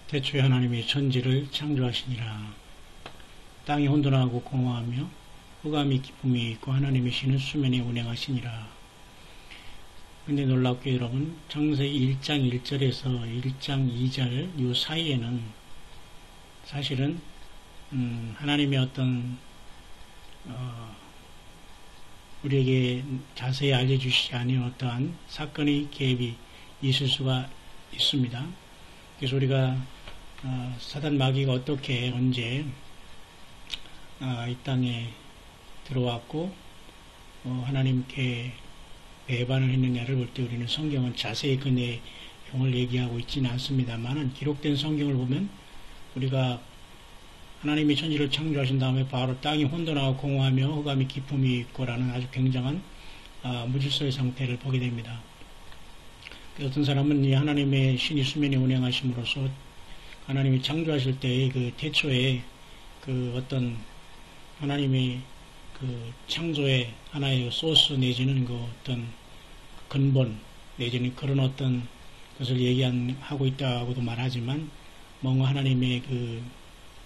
태초에 하나님이 천지를 창조하시니라. 땅이 혼돈하고 공허하며 흑암이 기쁨이 있고 하나님의 신은 수면에 운행하시니라. 근데 놀랍게 여러분, 창세기 1장 1절에서 1장 2절 이 사이에는 사실은 하나님의 어떤 우리에게 자세히 알려주시지 않은 어떠한 사건의 개입이 있을 수가 있습니다. 그래서 우리가 사단 마귀가 어떻게 언제 이 땅에 들어왔고 하나님께 배반을 했느냐를 볼 때 우리는 성경은 자세히 그 내용을 얘기하고 있지는 않습니다만 기록된 성경을 보면 우리가 하나님이 천지를 창조하신 다음에 바로 땅이 혼돈하고 공허하며 흑암이 기품이 있고라는 아주 굉장한 무질서의 상태를 보게 됩니다. 어떤 사람은 이 하나님의 신이 수면에 운행하심으로써 하나님이 창조하실 때의 그 태초에 그 어떤 하나님의 그 창조의 하나의 소스 내지는 그 어떤 근본 내지는 그런 어떤 것을 하고 있다고도 말하지만 뭔가 하나님의 그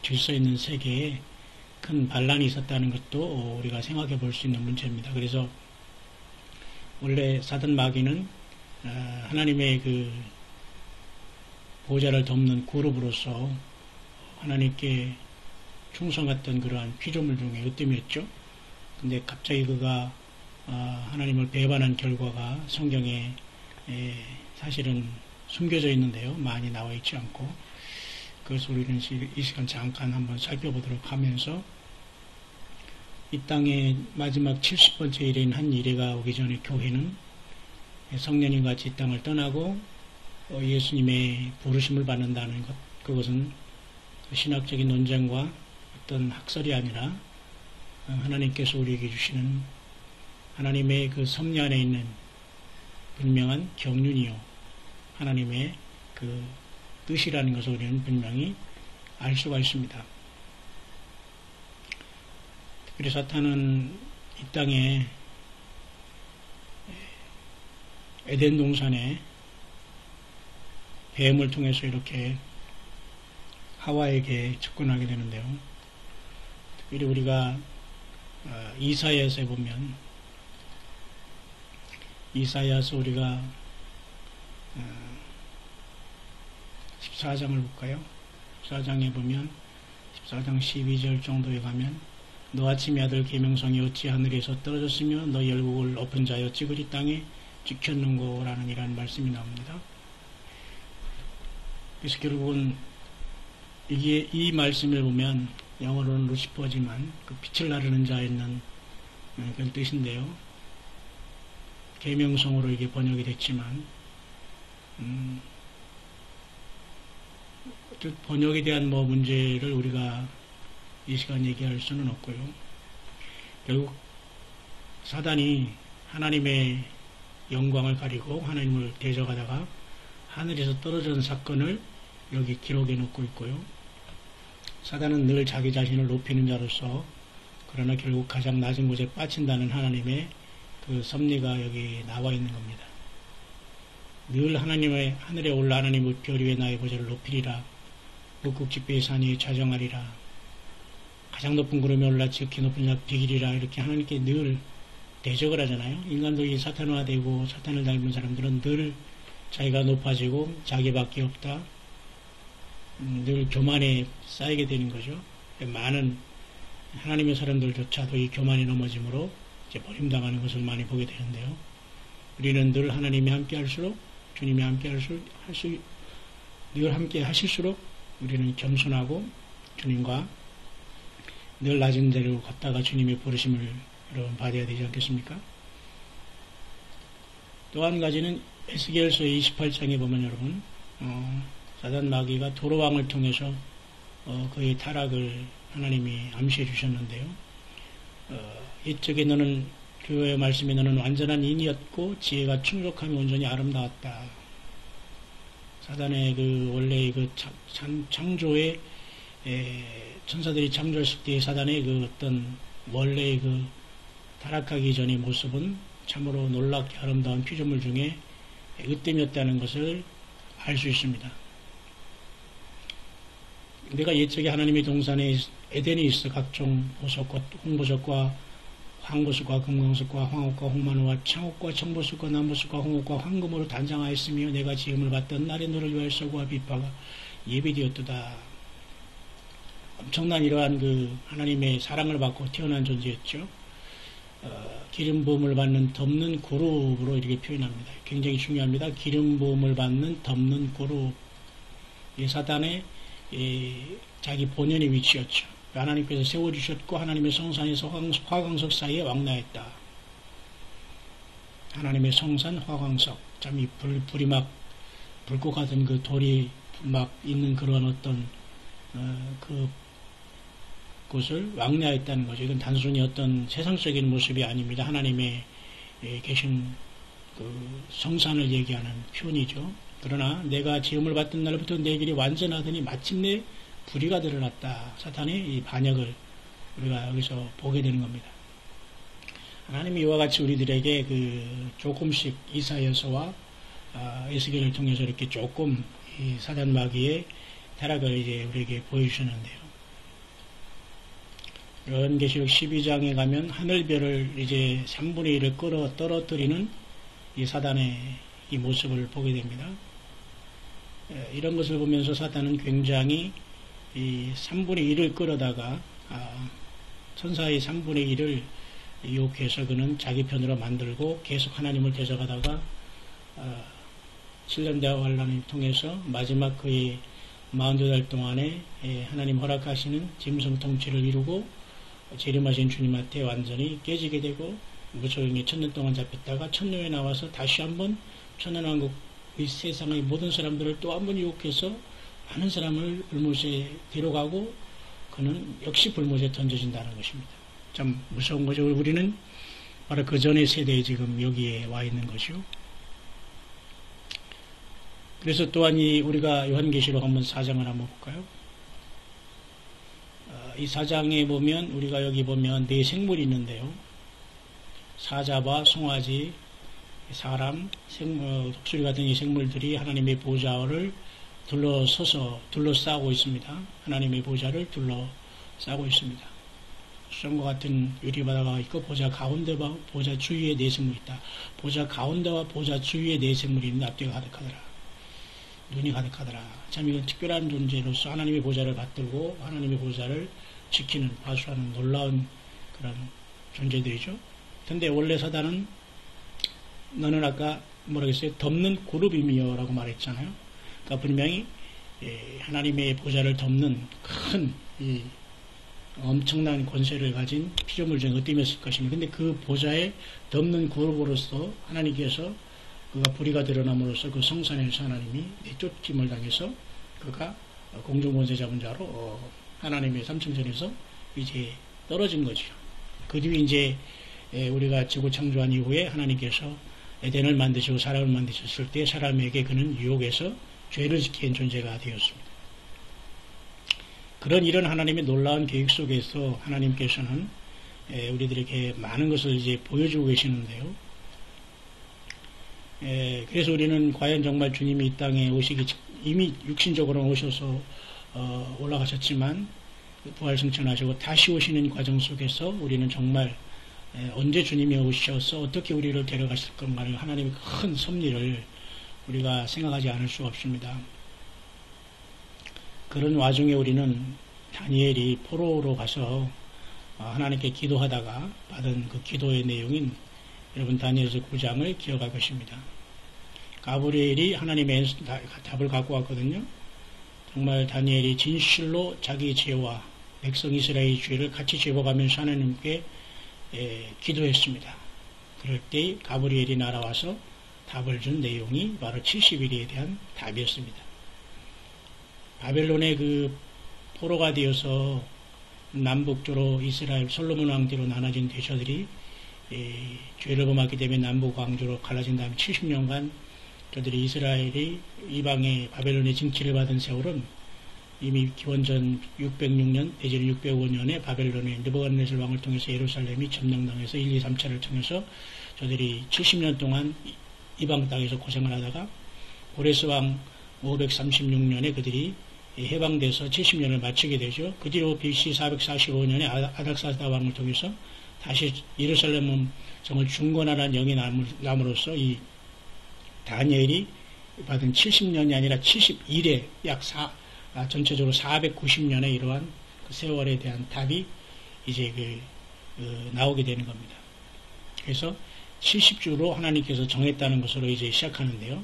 질서 있는 세계에 큰 반란이 있었다는 것도 우리가 생각해 볼 수 있는 문제입니다. 그래서 원래 사단 마귀는 하나님의 그 보좌를 덮는 그룹으로서 하나님께 충성했던 그러한 피조물 중에 으뜸이었죠. 근데 갑자기 그가 하나님을 배반한 결과가 성경에 사실은 숨겨져 있는데요. 많이 나와 있지 않고 그래서 우리는 이 시간 잠깐 한번 살펴보도록 하면서 이 땅의 마지막 70번째 일인 한 이래가 오기 전에 교회는 성년님 같이 이 땅을 떠나고 예수님의 부르심을 받는다는 것, 그것은 신학적인 논쟁과 어떤 학설이 아니라 하나님께서 우리에게 주시는 하나님의 그 섭리 안에 있는 분명한 경륜이요 하나님의 그 뜻이라는 것을 우리는 분명히 알 수가 있습니다. 특별히 사탄은 이 땅에 에덴 동산에 뱀을 통해서 이렇게 하와에게 접근하게 되는데요. 특별히 우리가 이사야서에 보면 이사야서 우리가 14장을 볼까요? 14장에 보면 14장 12절 정도에 가면 너 아침의 아들 계명성이 어찌 하늘에서 떨어졌으며 너 열국을 엎은 자여 어찌 그리 땅에 찍혔는고라는 이라는 말씀이 나옵니다. 그래서 결국은 이게 이 말씀을 보면 영어로는 루시퍼지만 그 빛을 나르는 자에 있는 그런 뜻인데요. 계명성으로 이게 번역이 됐지만 번역에 대한 문제를 우리가 이 시간 얘기할 수는 없고요. 결국 사단이 하나님의 영광을 가리고 하나님을 대적하다가 하늘에서 떨어진 사건을 여기 기록해 놓고 있고요. 사단은 늘 자기 자신을 높이는 자로서 그러나 결국 가장 낮은 곳에 빠진다는 하나님의 그 섭리가 여기 나와 있는 겁니다. 늘 하나님의 하늘에 올라 하나님의 별 위에 나의 보좌를 높이리라. 북극지폐의 산 위에 좌정하리라. 가장 높은 구름에 올라 지극히 높은 자 비기리라. 이렇게 하나님께 늘 대적을 하잖아요. 인간들이 사탄화되고 사탄을 닮은 사람들은 늘 자기가 높아지고 자기밖에 없다. 늘 교만에 쌓이게 되는 거죠. 많은 하나님의 사람들조차도 이 교만에 넘어짐으로 이제 버림당하는 것을 많이 보게 되는데요. 우리는 늘 하나님이 함께 할수록 주님이 함께 늘 함께 하실수록 우리는 겸손하고 주님과 늘 낮은 데로 걷다가 주님의 부르심을 여러분 받아야 되지 않겠습니까? 또 한 가지는 에스겔서 28장에 보면 여러분 사단 마귀가 도로왕을 통해서 그의 타락을 하나님이 암시해 주셨는데요. 이쪽에 너는 그의 말씀에 너는 완전한 인이었고 지혜가 충족하며 온전히 아름다웠다. 사단의 그 원래의 그 창조의 천사들이 창조했을 때의 사단의 그 어떤 원래의 그 타락하기 전의 모습은 참으로 놀랍게 아름다운 피조물 중에 으뜸이었다는 것을 알 수 있습니다. 내가 옛적에 하나님의 동산에 에덴이 있어 각종 보석과 홍보석과 황보석과 금광석과 황옥과 홍만호와 창옥과 청보석과 남보석과 홍옥과 황금으로 단장하였으며 내가 지음을 받던 날에 너를 위하여 서구와 빛바가 예비되었도다. 엄청난 이러한 그 하나님의 사랑을 받고 태어난 존재였죠. 기름 부음을 받는 덮는 그룹으로 이렇게 표현합니다. 굉장히 중요합니다. 기름 부음을 받는 덮는 그룹. 이 사단의 자기 본연의 위치였죠. 하나님께서 세워주셨고 하나님의 성산에서 화광석 사이에 왕래했다. 하나님의 성산 화광석. 참 이 불이 막 불꽃 같은 그 돌이 막 있는 그런 어떤 그 곳을 왕래했다는 거죠. 이건 단순히 어떤 세상적인 모습이 아닙니다. 하나님의 계신 그 성산을 얘기하는 표현이죠. 그러나 내가 지음을 받던 날부터 내 길이 완전하더니 마침내 불의가 드러났다. 사탄의 이 반역을 우리가 여기서 보게 되는 겁니다. 하나님이 이와 같이 우리들에게 그 조금씩 이사야서와 에스겔을 통해서 이렇게 조금 이 사단 마귀의 타락을 이제 우리에게 보여주셨는데요. 요한계시록 12장에 가면 하늘별을 이제 3분의 1을 끌어 떨어뜨리는 이 사단의 이 모습을 보게 됩니다. 이런 것을 보면서 사단은 굉장히 이 3분의 1을 끌어다가 천사의 3분의 1을 유혹해서 그는 자기 편으로 만들고 계속 하나님을 대적하다가 7년 대화 환란을 통해서 마지막 그의 42달 동안에 하나님 허락하시는 짐승 통치를 이루고 재림하신 주님한테 완전히 깨지게 되고 무소용의 1000년 동안 잡혔다가 천년에 나와서 다시 한번 천연왕국 이 세상의 모든 사람들을 또 한번 유혹해서 많은 사람을 불못에 데려가고 그는 역시 불못에 던져진다는 것입니다. 참 무서운 거죠. 우리는 바로 그 전의 세대에 지금 여기에 와 있는 것이요. 그래서 또한 우리가 요한계시록 한번 4장을 한번 볼까요? 이 4장에 보면 우리가 여기 보면 네 생물이 있는데요. 사자와 송아지, 사람, 독수리 같은 이 생물들이 하나님의 보좌를 둘러싸고 있습니다. 하나님의 보좌를 둘러싸고 있습니다. 수정과 같은 유리바다가 있고 보좌 가운데와 보좌 주위에 네 생물이 있다. 보좌 가운데와 보좌 주위에 네 생물이 있는데 앞뒤가 가득하더라. 눈이 가득하더라. 참 이건 특별한 존재로서 하나님의 보좌를 받들고 하나님의 보좌를 지키는 파수하는 놀라운 그런 존재들이죠. 근데 원래 사단은 너는 아까 뭐라겠어요? 덮는 그룹이며 라고 말했잖아요. 그러니까 분명히 하나님의 보좌를 덮는 큰 엄청난 권세를 가진 피조물 중에 어떠했을 것입니다. 근데 그 보좌에 덮는 그룹으로서 하나님께서 그가 불의가 드러남으로써 그 성산에서 하나님이 내쫓김을 당해서 그가 공중권세 잡은 자로 하나님의 삼층전에서 이제 떨어진 거죠. 그 뒤에 이제 우리가 지구 창조한 이후에 하나님께서 에덴을 만드시고 사람을 만드셨을 때 사람에게 그는 유혹해서 죄를 지킨 존재가 되었습니다. 그런 이런 하나님의 놀라운 계획 속에서 하나님께서는 우리들에게 많은 것을 이제 보여주고 계시는데요. 그래서 우리는 과연 정말 주님이 이 땅에 오시기 이미 육신적으로 오셔서 올라가셨지만 부활 승천하시고 다시 오시는 과정 속에서 우리는 정말 언제 주님이 오셔서 어떻게 우리를 데려가실 건가를 하나님의 큰 섭리를 우리가 생각하지 않을 수 없습니다. 그런 와중에 우리는 다니엘이 포로로 가서 하나님께 기도하다가 받은 그 기도의 내용인 여러분 다니엘서 9장을 기억할 것입니다. 가브리엘이 하나님의 답을 갖고 왔거든요. 정말 다니엘이 진실로 자기 죄와 백성 이스라엘의 죄를 같이 죄복하면서 하나님께 기도했습니다. 그럴 때 가브리엘이 날아와서 답을 준 내용이 바로 70일에 대한 답이었습니다. 바벨론의 그 포로가 되어서 남북조로 이스라엘 솔로몬 왕대로 나눠진 대처들이 죄를 범하기 때문에 남북 왕조로 갈라진 다음에 70년간 저들이 이스라엘이 이방의 바벨론의 징치를 받은 세월은 이미 기원전 606년 내지는 605년에 바벨론의 느부갓네살 왕을 통해서 예루살렘이 점령당해서 1, 2, 3차를 통해서 저들이 70년 동안 이방 땅에서 고생을 하다가 고레스 왕 536년에 그들이 해방돼서 70년을 마치게 되죠. 그 뒤로 BC 445년에 아닥사스다 왕을 통해서 다시 예루살렘은 정말 중건하라는 영이 남으로써 이 다니엘이 받은 70년이 아니라 71회 전체적으로 490년의 이러한 그 세월에 대한 답이 이제 나오게 되는 겁니다. 그래서 70주로 하나님께서 정했다는 것으로 이제 시작하는데요.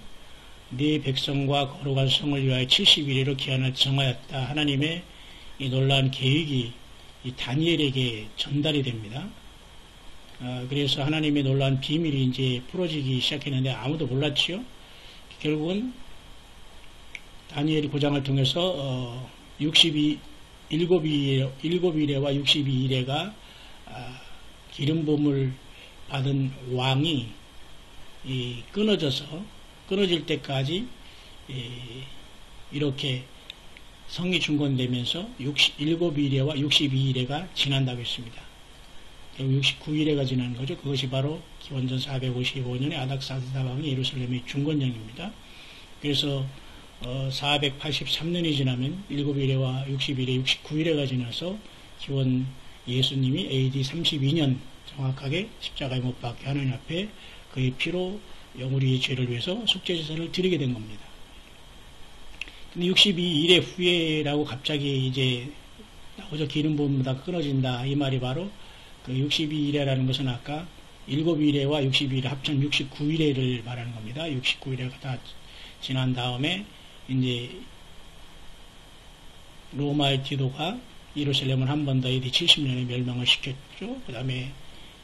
네 백성과 거룩한 성을 위하여 71회로 기한을 정하였다. 하나님의 이 놀라운 계획이 이 다니엘에게 전달이 됩니다. 그래서 하나님의 놀라운 비밀이 이제 풀어지기 시작했는데 아무도 몰랐지요. 결국은 다니엘이 9장을 통해서 7일에와 62일에가 기름 부음을 받은 왕이 끊어질 때까지 이렇게 성이 중건되면서 7일에와 62일에가 지난다고 했습니다. 69일에가 지난 거죠. 그것이 바로 기원전 455년에 아닥사스다 왕이 예루살렘의 중건령입니다. 그래서 483년이 지나면 7일에와 60일에 69일에가 지나서 기원 예수님이 AD 32년 정확하게 십자가에 못 박혀 하나님 앞에 그의 피로 우리의 죄를 위해서 속죄제사를 드리게 된 겁니다. 근데 62일의 후에라고 갑자기 이제 나오죠. 기름 부음보다 끊어진다. 이 말이 바로 그 62일에라는 것은 아까 7일에와 62일 합천 69일에를 말하는 겁니다. 69일에가 다 지난 다음에 이제 로마의 디도가 예루살렘을 한 번 더 AD 70년에 멸망을 시켰죠. 그 다음에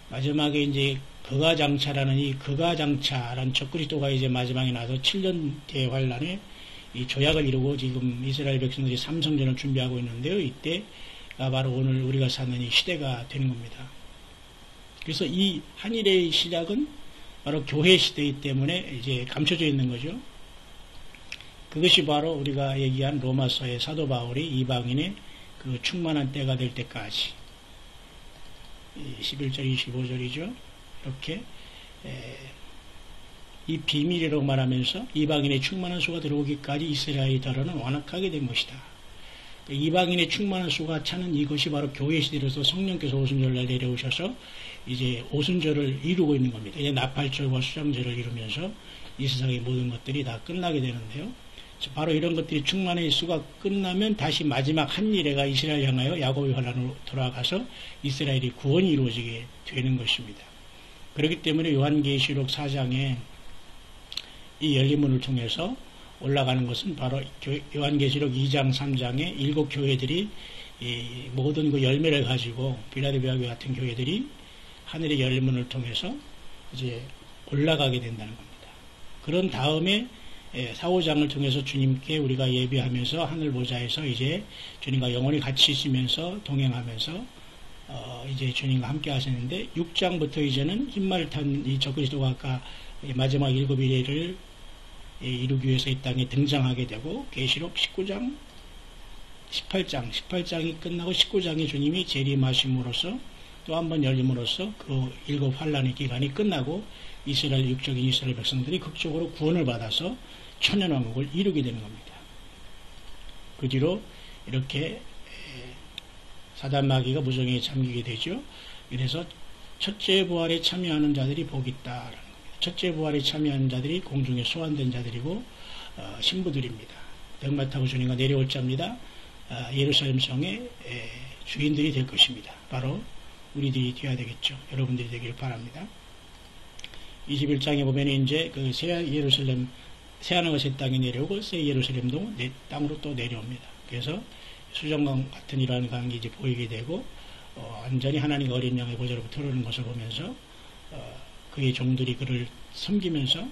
마지막에 이제 거가장차라는 이 거가장차라는 적그리스도가 이제 마지막에 나서 7년 대환란에 이 조약을 이루고 지금 이스라엘 백성들이 삼성전을 준비하고 있는데요. 이때가 바로 오늘 우리가 사는 이 시대가 되는 겁니다. 그래서 이 한일의 시작은 바로 교회 시대이기 때문에 이제 감춰져 있는 거죠. 그것이 바로 우리가 얘기한 로마서의 사도 바울이 이방인의 그 충만한 때가 될 때까지 11절 25절이죠. 이렇게 이 비밀이라고 말하면서 이방인의 충만한 수가 들어오기까지 이스라엘이 더러는 완악하게 된 것이다. 이방인의 충만한 수가 차는 이것이 바로 교회 시대로서 성령께서 오순절날 내려오셔서 이제 오순절을 이루고 있는 겁니다. 이제 나팔절과 수장절을 이루면서 이 세상의 모든 것들이 다 끝나게 되는데요. 바로 이런 것들이 충만의 수가 끝나면 다시 마지막 한일회가 이스라엘 향하여 야곱의 환란으로 돌아가서 이스라엘이 구원이 이루어지게 되는 것입니다. 그렇기 때문에 요한계시록 4장에 이 열린문을 통해서 올라가는 것은 바로 요한계시록 2장 3장에 7 교회들이 모든 그 열매를 가지고 빌라델비아 교회 같은 교회들이 하늘의 열린문을 통해서 이제 올라가게 된다는 겁니다. 그런 다음에 4, 5장을 통해서 주님께 우리가 예배하면서 하늘 보좌에서 이제 주님과 영원히 같이 있으면서 동행하면서 이제 주님과 함께 하시는데 6장부터 이제는 흰말을 탄 이 적그리스도가 아까 마지막 7일을 이루기 위해서 이 땅에 등장하게 되고 계시록 19장 18장이 끝나고 19장에 주님이 재림하심으로써 또 한 번 열림으로써 그 7 환란의 기간이 끝나고 이스라엘 육적인 이스라엘 백성들이 극적으로 구원을 받아서 천년왕국을 이루게 되는 겁니다. 그 뒤로 이렇게 사단 마귀가 무정에 잠기게 되죠. 그래서 첫째 부활에 참여하는 자들이 복이 있다라는 겁니다. 첫째 부활에 참여하는 자들이 공중에 소환된 자들이고 신부들입니다. 백마 타고 주님과 내려올 자입니다. 예루살렘 성의 주인들이 될 것입니다. 바로 우리들이 되어야 되겠죠. 여러분들이 되기를 바랍니다. 21장에 보면 이제 그 새 예루살렘 새하늘과 새 땅이 내려오고 새 예루살렘도 땅으로 또 내려옵니다. 그래서 수정강 같은 이러한 강이 이제 보이게 되고 완전히 하나님과 어린 양의 보좌로부터 흐르는 것을 보면서 그의 종들이 그를 섬기면서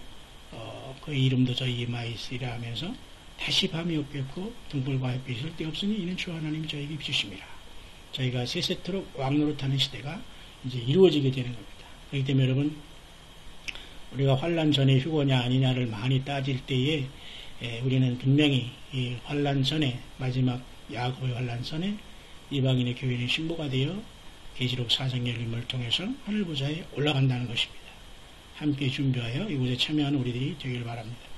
그의 이름도 저희 이마에 있으리라 하면서 다시 밤이 없겠고 등불과 햇빛이 쓸데없으니 이는 주 하나님이 저에게 비추심이라. 저희가 세세토록 왕노릇하는 시대가 이제 이루어지게 되는 겁니다. 그렇기 때문에 여러분 우리가 환란 전에 휴거냐 아니냐를 많이 따질 때에 우리는 분명히 이 환란 전에 마지막 야곱의 환란 전에 이방인의 교회는 신부가 되어 계시록 4장 열림을 통해서 하늘보좌에 올라간다는 것입니다. 함께 준비하여 이곳에 참여하는 우리들이 되기를 바랍니다.